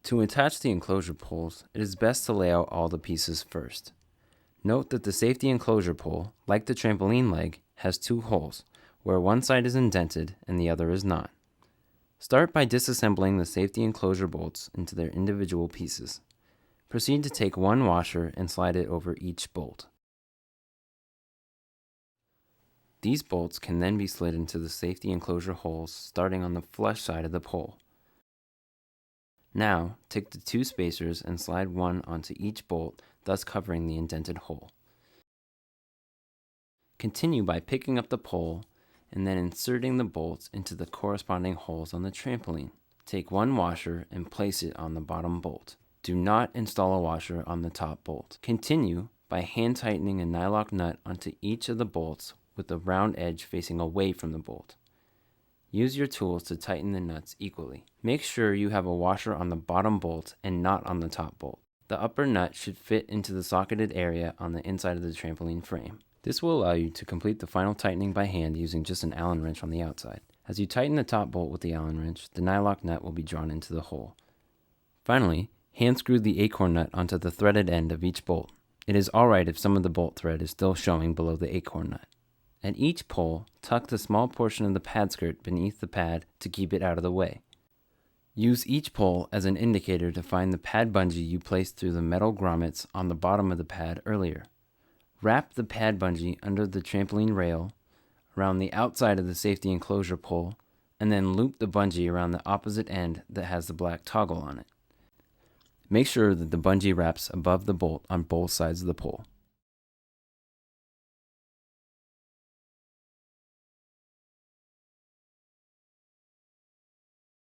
To attach the enclosure poles, it is best to lay out all the pieces first. Note that the safety enclosure pole, like the trampoline leg, has two holes, where one side is indented and the other is not. Start by disassembling the safety enclosure bolts into their individual pieces. Proceed to take one washer and slide it over each bolt. These bolts can then be slid into the safety enclosure holes starting on the flush side of the pole. Now, take the two spacers and slide one onto each bolt, thus covering the indented hole. Continue by picking up the pole and then inserting the bolts into the corresponding holes on the trampoline. Take one washer and place it on the bottom bolt. Do not install a washer on the top bolt. Continue by hand tightening a nylock nut onto each of the bolts with the round edge facing away from the bolt. Use your tools to tighten the nuts equally. Make sure you have a washer on the bottom bolt and not on the top bolt. The upper nut should fit into the socketed area on the inside of the trampoline frame. This will allow you to complete the final tightening by hand using just an Allen wrench on the outside. As you tighten the top bolt with the Allen wrench, the nylock nut will be drawn into the hole. Finally, hand screw the acorn nut onto the threaded end of each bolt. It is alright if some of the bolt thread is still showing below the acorn nut. At each pole, tuck the small portion of the pad skirt beneath the pad to keep it out of the way. Use each pole as an indicator to find the pad bungee you placed through the metal grommets on the bottom of the pad earlier. Wrap the pad bungee under the trampoline rail, around the outside of the safety enclosure pole, and then loop the bungee around the opposite end that has the black toggle on it. Make sure that the bungee wraps above the bolt on both sides of the pole.